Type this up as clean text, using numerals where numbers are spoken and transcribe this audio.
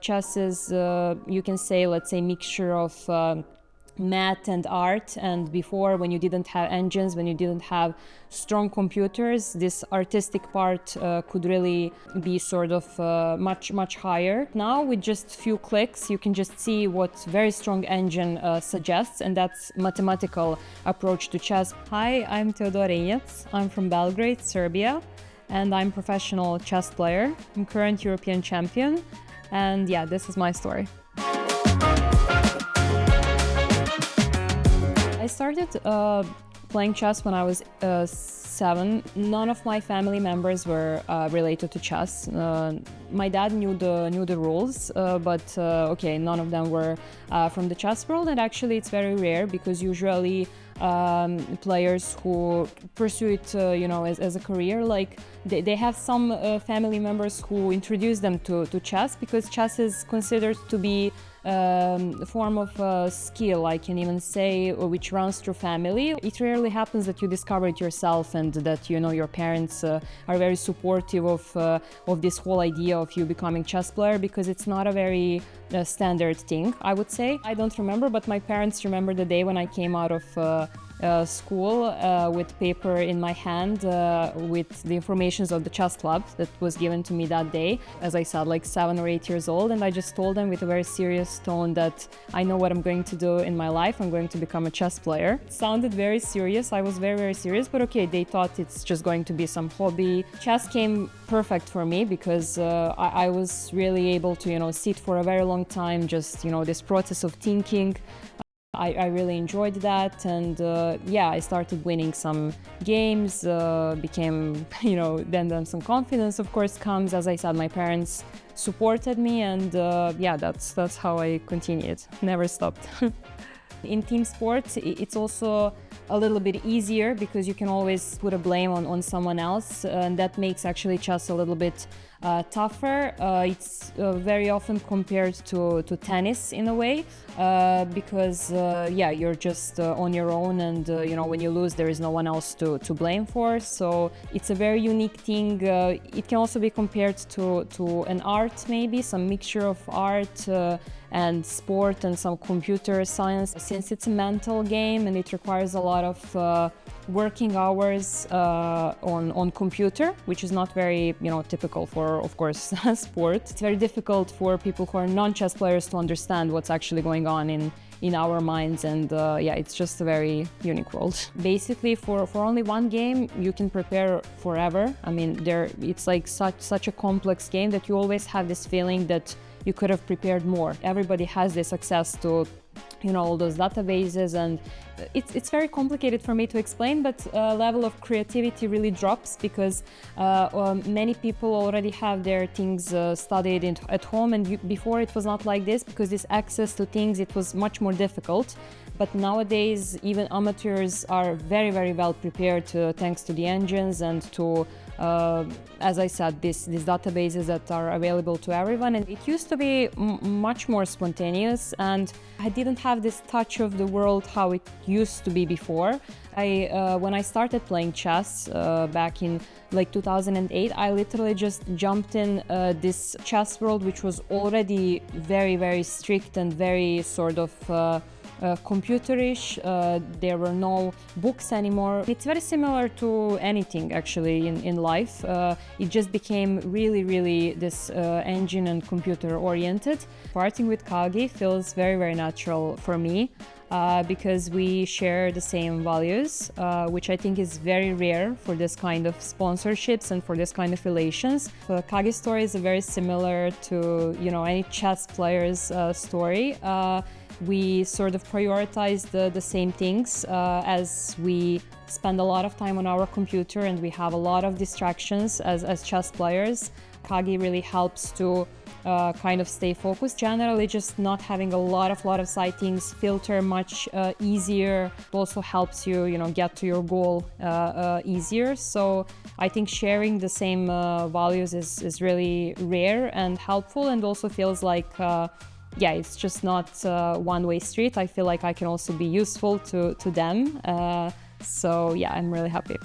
chess is, you can say, let's say, mixture of math and art. And before, when you didn't have engines, when you didn't have strong computers, this artistic part could really be sort of much higher. Now with just few clicks you can just see what very strong engine suggests, and that's mathematical approach to chess. Hi, I'm Teodora Injac. I'm from Belgrade, Serbia, and I'm professional chess player. I'm current European champion, and yeah, this is my story. I started playing chess when I was 7. None of my family members were related to chess. My dad knew the rules, but okay, none of them were from the chess world. And actually, it's very rare because usually players who pursue it, as a career, like they have some family members who introduce them to chess, because chess is considered to be a form of skill, I can even say, which runs through family. It rarely happens that you discover it yourself and that your parents are very supportive of this whole idea of you becoming chess player, because it's not a very standard thing, I would say. I don't remember, but my parents remember the day when I came out of school with paper in my hand with the informations of the chess club that was given to me that day. As I said, like 7 or 8 years old, and I just told them with a very serious tone that I know what I'm going to do in my life. I'm going to become a chess player. It sounded very serious. I was very serious, but okay, they thought it's just going to be some hobby. Chess came perfect for me because I was really able to sit for a very long time, just this process of thinking. I really enjoyed that, and yeah, I started winning some games, became, then some confidence, of course, comes. As I said, my parents supported me, and yeah, that's how I continued, never stopped. In team sports, it's also a little bit easier because you can always put a blame on someone else, and that makes actually chess a little bit tougher. It's very often compared to tennis in a way, because yeah, you're just on your own, and when you lose, there is no one else to blame for. So it's a very unique thing. It can also be compared to an art, maybe some mixture of art and sport and some computer science, since it's a mental game and it requires a lot of working hours on computer, which is not very typical for, of course, sport. It's very difficult for people who are non-chess players to understand what's actually going on in our minds, and yeah, it's just a very unique world. Basically, for only one game you can prepare forever. I mean, it's like such a complex game that you always have this feeling that you could have prepared more. Everybody has this access to all those databases, and it's very complicated for me to explain, but level of creativity really drops because many people already have their things studied at home, and before it was not like this, because this access to things, it was much more difficult. But nowadays, even amateurs are very well prepared thanks to the engines and to as I said, these databases that are available to everyone. And it used to be much more spontaneous, and I didn't have this touch of the world how it used to be before. When I started playing chess back in like 2008, I literally just jumped in this chess world, which was already very strict and very sort of computerish. There were no books anymore. It's very similar to anything actually in life. It just became really this engine and computer oriented. Starting with Kagi feels very natural for me because we share the same values, which I think is very rare for this kind of sponsorships and for this kind of relations. The Kagi story is very similar to any chess player's story. We sort of prioritize the same things as we spend a lot of time on our computer and we have a lot of distractions as chess players. Kagi really helps to kind of stay focused. Generally, just not having a lot of side things, filter much easier. It also helps you, get to your goal easier. So I think sharing the same values is really rare and helpful, and also feels like yeah, it's just not a one-way street. I feel like I can also be useful to them. So yeah, I'm really happy.